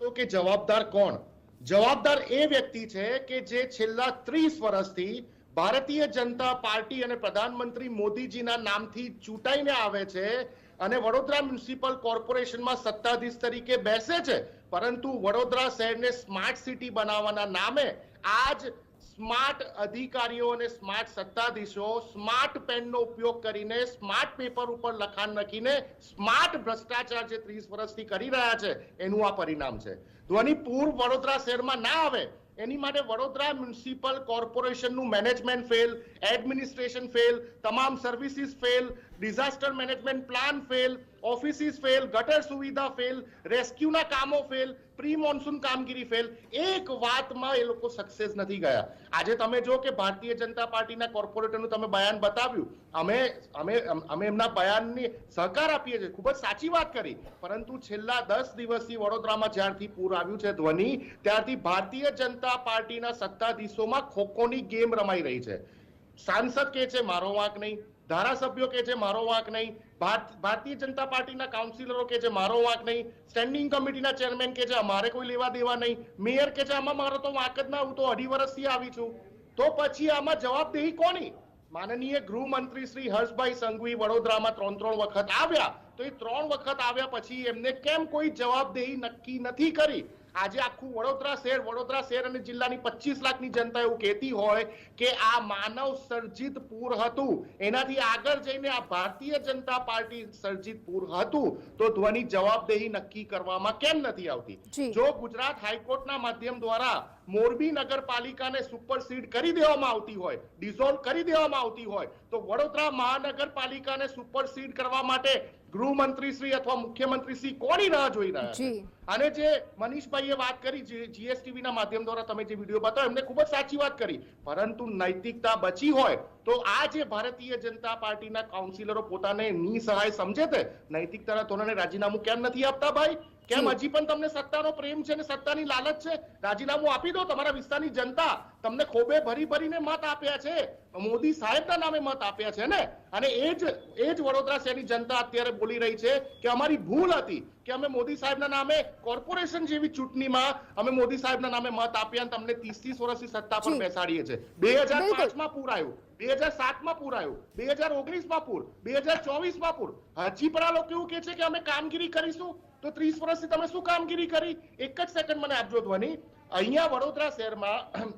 તો કે જવાબદાર કોણ? જવાબદાર એ વ્યક્તિ છે કે જે છેલ્લા 30 વર્ષથી ભારતીય જનતા પાર્ટી અને પ્રધાનમંત્રી મોદીજીના નામથી ચૂંટાઈને આવે છે અને વડોદરા મ્યુનિસિપલ કોર્પોરેશનમાં સત્તાધીશ તરીકે બેસે છે, પરંતુ વડોદરા શહેરને સ્માર્ટ સિટી બનાવવાના નામે આજ સ્માર્ટ અધિકારીઓ અને સ્માર્ટ સત્તાધીશો સ્માર્ટ પેનનો ઉપયોગ કરીને સ્માર્ટ પેપર ઉપર લખાણ લખીને સ્માર્ટ ભ્રષ્ટાચાર જે 30 વર્ષથી કરી રહ્યા છે એનું આ પરિણામ છે. ધ્વનિ પૂર વડોદરા શહેરમાં ના આવે એની માટે વડોદરા મ્યુનિસિપલ કોર્પોરેશનનું મેનેજમેન્ટ ફેલ, એડમિનિસ્ટ્રેશન ફેલ, તમામ services fail, disaster management plan fail, offices fail, ગટર સુવિધા ફેલ, રેસ્ક્યુના કામો ફેલ, પ્રી મોન્સૂન કામગીરી ફેલ. એક વાતમાં એ લોકો સક્સેસ નથી ગયા. આજે તમે જો કે ભારતીય જનતા પાર્ટીના કોર્પોરેટરનું તમે બયાન બતાવ્યું, અમે એમના બયાનની સહકાર આપીએ છીએ, ખૂબ જ સાચી વાત કરી, પરંતુ છેલ્લા 10 દિવસથી વડોદરામાં જ્યારથી પૂર આવ્યું છે ધ્વનિ, ત્યારથી ભારતીય જનતા પાર્ટીના સત્તાધીશોમાં ખોખોની ગેમ રમાઈ રહી છે. સાંસદ કહે છે મારો વાંક નહીં, ધારાસભ્યો કહે છે મારો વાંક નહીં, ભારતીય જનતા પાર્ટીના કાઉન્સિલરો કહે છે મારો વાંક નહીં, સ્ટેન્ડિંગ કમિટીના ચેરમેન કહે છે અમારે કોઈ લેવા દેવા નહીં, મેયર કહે છે આમાં મારો તો વાંક જ ના, હું તો 2.5 વર્ષથી આવી છું. તો પછી આમાં જવાબદેહી કોની? માનનીય ગૃહમંત્રી શ્રી હર્ષભાઈ સંઘવી વડોદરામાં 3 વખત આવ્યા, તો એ 3 વખત આવ્યા પછી એમને કેમ કોઈ જવાબદેહી નક્કી નથી કરી? આજે આખું વડોદરા શહેર અને જિલ્લાની 25 લાખની જનતા એવું કહેતી હોય કે આ માનવ સર્જિત પૂર હતું, એનાથી આગળ જઈને આ ભારતીય જનતા પાર્ટી સર્જિત પૂર હતું, તો ધ્વનિ જવાબદેહી નક્કી કરવામાં કેમ નથી આવતી? જો ગુજરાત હાઈકોર્ટના માધ્યમ દ્વારા મોરબી નગરપાલિકાને સુપરસીડ કરી દેવામાં આવતી હોય, ડિઝોલ્વ કરી દેવામાં આવતી હોય, તો વડોદરા મહાનગરપાલિકાને સુપરસીડ કરવા માટે ગૃહમંત્રી શ્રી અથવા મુખ્યમંત્રી શ્રી કોની રાહ જોઈ રહ્યા છે? અને જે મનીષભાઈએ વાત કરી, જીએસટીવી ના માધ્યમ દ્વારા તમે જે વિડીયો બતાવ્યો, એમને ખૂબ જ સાચી વાત કરી, પરંતુ નૈતિકતા બચી હોય તો આ જે ભારતીય જનતા પાર્ટીના કાઉન્સિલરો પોતાને નિસહાય સમજે છે, નૈતિકતાના ધોરણે રાજીનામું કેમ નથી આપતા? ભાઈ, કેમ હજી પણ તમને સત્તાનો પ્રેમ છે ને સત્તાની લાલચ છે? રાજીનામું આપી દો. તમારા વિસ્તારની જનતા તમને ખોબે ભરી ભરીને મત આપ્યા છે, મોદી સાહેબના નામે મત આપ્યા છે ને, અને એ જ વડોદરા શહેરની જનતા અત્યારે બોલી રહી છે કે અમારી ભૂલ હતી કે અમે મોદી સાહેબના નામે કોર્પોરેશન જેવી ચૂંટણીમાં અમે મોદી સાહેબના નામે મત આપ્યા, તમને 30 વર્ષથી સત્તા પર બેસાડીએ છે. 2005માં પૂર આવ્યું, 2007માં પૂર આવ્યું, 2019માં પૂર, 2024માં પૂર. હજી પણ આ લોકો એવું કહે છે કે અમે કામગીરી કરીશું. તો 30 વર્ષથી તમે શું કામગીરી કરી? એક જ સેકન્ડ મને આપજો ધ્વનિ. અહીંયા વડોદરા શહેરમાં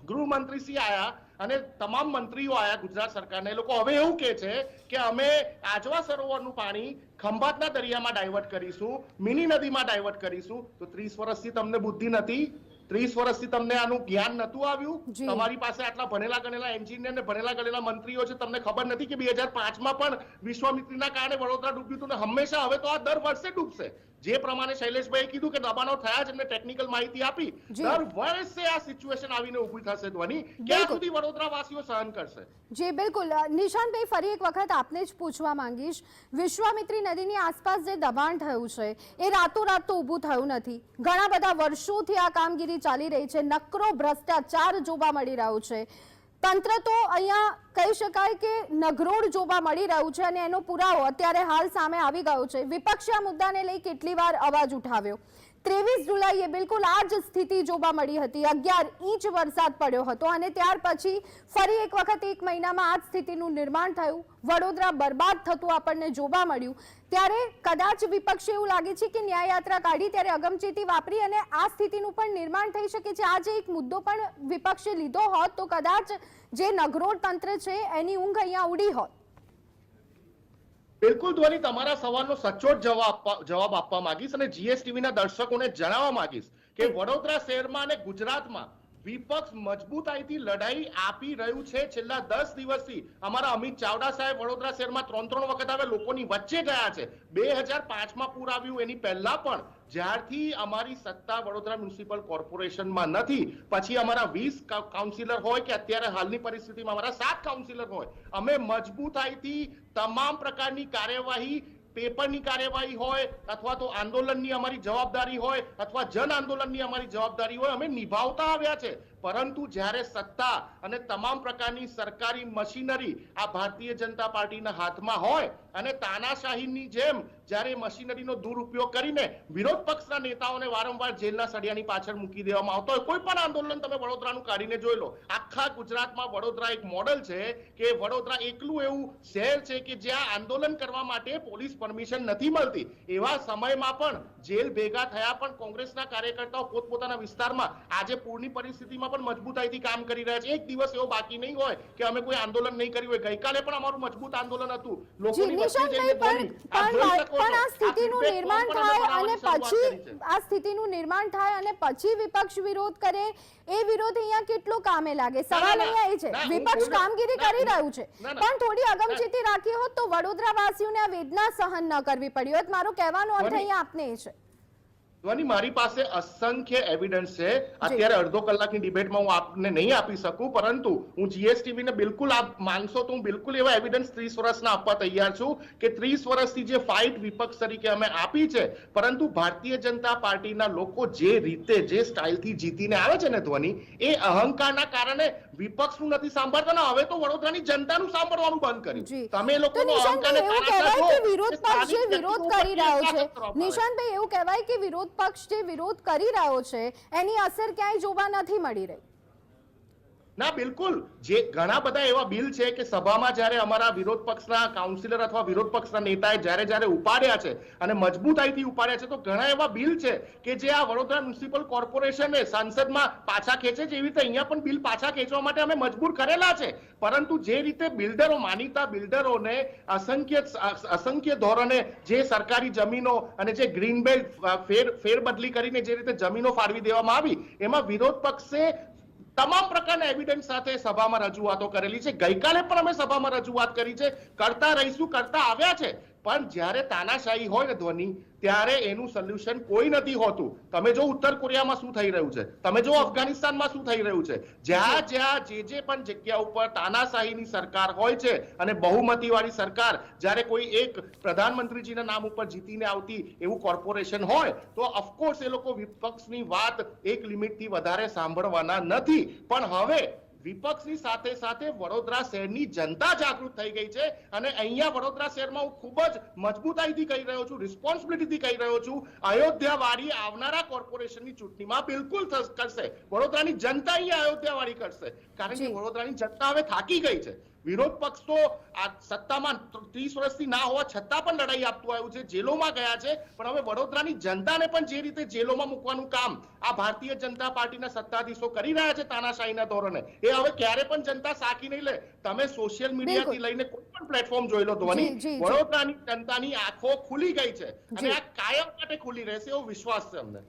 ગૃહમંત્રી શ્રી આયા અને તમામ મંત્રીઓ આયા ગુજરાત સરકારના, એ લોકો હવે એવું કહે છે કે અમે આજવા સરોવરનું પાણી ખંભાતના દરિયામાં ડાયવર્ટ કરીશું, મિની નદીમાં ડાયવર્ટ કરીશું. તો 30 વર્ષથી તમને બુદ્ધિ નથી? 30 વર્ષથી તમને આનું જ્ઞાન નતું આવ્યું? તમારી પાસે આટલા ભણેલા ગણેલા એન્જિનિયર ને ભણેલા ગણેલા મંત્રીઓ છે, તમને ખબર નથી કે 2005માં પણ વિશ્વામિત્રીના કારણે વડોદરા ડૂબ્યું હતું ને હંમેશા હવે તો આ દર વર્ષે ડૂબશે. જે પ્રમાણે શૈલેષભાઈ કીધું કે દબાણો થયા છે, એમને ટેકનિકલ માહિતી આપી, દર વર્ષે આ સિચ્યુએશન આવીને ઊભી થશે. ધ્વનિ, ક્યાં સુધી વડોદરા વાસીઓ સહન કરશે? જી બિલકુલ. નિશાંતભાઈ, ફરી એક વખત આપને જ પૂછવા માંગીશ, વિશ્વામિત્રી નદીની આસપાસ જે દબાણ થયું છે એ રાતોરાત તો ઊભું થયું નથી. ઘણા બધા વર્ષોથી આ કામગીરી ચાલી રહી છે, નકરો ભ્રષ્ટાચાર જોવા મળી રહ્યો છે. તંત્ર તો અહીંયા કહી શકાય કે નગરોળ જોવા મળી રહ્યું છે અને એનો પુરાવો અત્યારે હાલ સામે આવી ગયો છે. વિપક્ષે આ મુદ્દાને લઈ કેટલી વાર અવાજ ઉઠાવ્યો. 23 જુલાઈએ બિલકુલ આ જ સ્થિતિ જોવા મળી હતી. 11 ઇંચ વરસાદ પડ્યો હતો અને ત્યાર પછી ફરી એક વખત 1 મહિનામાં આ જ સ્થિતિનું નિર્માણ થયું. વડોદરા બરબાદ થતું આપણને જોવા મળ્યું. ત્યારે કદાચ વિપક્ષે એવું લાગે છે કે ન્યાયયાત્રા કાઢી ત્યારે અગમચેતી વાપરી અને આ સ્થિતિનું પણ નિર્માણ થઈ શકે છે. આ જે એક મુદ્દો પણ વિપક્ષે લીધો હોત તો કદાચ જે નગરોળ તંત્ર છે એની ઊંઘ અહીંયા ઉડી હોત. બિલકુલ ધ્વનિ, તમારા સવાલનો સચોટ જવાબ આપવા માંગીશ અને જીએસટીવી ના દર્શકોને જણાવવા માંગીશ કે વડોદરા શહેરમાં અને ગુજરાતમાં વિપક્ષ મજબૂતાઈથી લડાઈ આપી રહ્યું છે. છેલ્લા 10 દિવસથી અમારા અમિત ચાવડા સાહેબ વડોદરા શહેરમાં 3 વખત આવે લોકોની વચ્ચે ગયા છે. 2005માં પૂર આવ્યું, એની પહેલા પણ જ્યારથી અમારી સત્તા વડોદરા મ્યુનિસિપલ કોર્પોરેશનમાં નથી, પછી અમારા 20 કાઉન્સિલર હોય કે અત્યારે હાલની પરિસ્થિતિમાં અમારા 7 કાઉન્સિલર હોય, અમે મજબૂતાઈથી તમામ પ્રકારની કાર્યવાહી, પેપરની કાર્યવાહી હોય અથવા તો આંદોલનની અમારી જવાબદારી હોય અથવા જન આંદોલનની અમારી જવાબદારી હોય, અમે નિભાવતા આવ્યા છે. પરંતુ જ્યારે સત્તા અને તમામ પ્રકારની સરકારી મશીનરી આ ભારતીય જનતા પાર્ટીના હાથમાં હોય અને તાનાશાહીની જેમ જ્યારે મશીનરીનો દુરુપયોગ કરીને વિરોધ પક્ષના નેતાઓને વારંવાર જેલના સળિયાની પાછળ મૂકી દેવામાં આવતો હોય, કોઈ પણ આંદોલન તમે વડોદરાનું કાઢીને જોઈ લો, આખા ગુજરાતમાં વડોદરા એક મોડલ છે કે વડોદરા એકલું એવું શહેર છે કે જ્યાં આંદોલન કરવા માટે પોલીસ પરમિશન નથી મળતી. એવા સમયમાં પણ જેલ ભેગા થયા પણ કોંગ્રેસના કાર્યકર્તાઓ પોતપોતાના વિસ્તારમાં આજે પૂરની પરિસ્થિતિમાં પણ મજબૂતાઈથી કામ કરી રહ્યા છે. એક દિવસ એવો બાકી નહીં હોય કે અમે કોઈ આંદોલન નહીં કર્યું હોય. ગઈકાલે પણ અમારું મજબૂત આંદોલન હતું. લોકોની વચ્ચે જઈને બોલી. પણ આ સ્થિતિનું નિર્માણ થાય અને પછી આ સ્થિતિનું નિર્માણ થાય અને પછી વિપક્ષ વિરોધ કરે, એ વિરોધ અહીંયા કેટલો કામે લાગે? સવાલ અહીંયા એ છે, વિપક્ષ કામગીરી કરી રહ્યું છે પણ થોડી અગમચેતી રાખી હોત તો વડોદરા વાસીઓને આ વેદના સહન ન કરવી પડી હોત. મારો કહેવાનો અર્થ અહીંયા આપને એ છે. ધ્વની, મારી પાસે અસંખ્ય એવિડન્સ છે. અત્યારે અડધો કલાકની ડિબેટમાં હું આપને નહીં આપી શકું, પરંતુ હું જીએસટીવી ને બિલકુલ આપ માંગશો તો હું બિલકુલ એવા એવિડન્સ 30 વર્ષના આપવા તૈયાર છું કે 30 વર્ષથી જે ફાઇટ વિપક્ષ તરીકે અમે આપી છે, પરંતુ ભારતીય જનતા પાર્ટીના લોકો જે રીતે જે સ્ટાઇલથી જીતીને આવે છે ને ધ્વની, એ અહંકારના કારણે વિપક્ષનું નથી સાંભળતા ને હવે તો વડોદરાની જનતાનું સાંભળવાનું બંધ કર્યું. તમે લોકોનો અહંકારને વિરોધ પક્ષ જે વિરોધ કરી રહ્યો છે, નિશાંતભાઈ એવું કહેવાય કે વિરોધ પક્ષ જે વિરોધ કરી રહ્યો છે એની અસર ક્યાંય જોવા નથી મળી રહી. ના, બિલકુલ. જે ઘણા બધા એવા બિલ છે કે સભામાં જ્યારે અમારા વિરોધ પક્ષના કાઉન્સિલર અથવા વિરોધ પક્ષના નેતાએ જ્યારે ઉપાડ્યા છે અને મજબૂતાઈથી ઉપાડ્યા છે, તો ઘણા એવા બિલ છે કે જે આ વડોદરા મ્યુનિસિપલ કોર્પોરેશને સંસદમાં પાછા ખેંચે છે, એવી રીતે અહીંયા પણ બિલ પાછા ખેંચવા માટે અમે મજબૂર કરેલા છે. પરંતુ જે રીતે બિલ્ડરો, માનીતા બિલ્ડરોને અસંખ્ય ધોરણે જે સરકારી જમીનો અને જે ગ્રીન બેલ્ટ ફેરબદલી કરીને જે રીતે જમીનો ફાળવી દેવામાં આવી, એમાં વિરોધ પક્ષે તમામ પ્રકારના એવિડન્સ સાથે સભામાં રજૂઆતો કરેલી છે. ગઈકાલે પણ અમે સભામાં રજૂઆત કરી છે, કરતા રહીશું, કરતા આવ્યા છે. પણ જ્યારે તાનાશાહી હોય ને ધ્વની, ત્યારે એનું સોલ્યુશન કોઈ નથી હોતું. તમે જો ઉત્તર કોરિયામાં શું થઈ રહ્યું છે, તમે જો અફઘાનિસ્તાનમાં શું થઈ રહ્યું છે, જ્યાં જે પણ જગ્યા ઉપર તાનાશાહીની સરકાર હોય છે અને બહુમતીવાળી સરકાર જ્યારે કોઈ એક પ્રધાનમંત્રીજીના નામ ઉપર જીતીને આવતી એવું કોર્પોરેશન હોય, તો ઓફકોર્સ એ લોકો વિપક્ષની વાત એક લિમિટથી વધારે સાંભળવાના નથી. પણ હવે વિપક્ષની સાથે સાથે વડોદરા શહેરની જનતા જાગૃત થઈ ગઈ છે અને અહીંયા વડોદરા શહેરમાં હું ખૂબ જ મજબૂતાઈથી કહી રહ્યો છું, રિસ્પોન્સિબિલિટીથી કહી રહ્યો છું, અયોધ્યાવાળી આવનારા કોર્પોરેશનની ચૂંટણીમાં બિલકુલ કરશે. વડોદરાની જનતા અહીંયા અયોધ્યાવાળી કરશે, કારણ કે વડોદરાની જનતા હવે થાકી ગઈ છે. વિરોધ પક્ષ તો આ સત્તામાં 30 વર્ષથી ના હોવા છતાં પણ લડાઈ આપતું આવ્યું છે, જેલોમાં ગયા છે, પણ હવે વડોદરાની જનતાને પણ જે રીતે જેલોમાં મૂકવાનું કામ આ ભારતીય જનતા પાર્ટીના સત્તાધીશો કરી રહ્યા છે તાનાશાહીના ધોરણે, એ હવે ક્યારે પણ જનતા સાકી નહીં લે. તમે સોશિયલ મીડિયાથી લઈને કોઈ પણ પ્લેટફોર્મ જોઈ લો ધ્વની, વડોદરાની જનતાની આંખો ખુલી ગઈ છે અને આ કાયમ માટે ખુલી રહેશે એવો વિશ્વાસ છે અમને.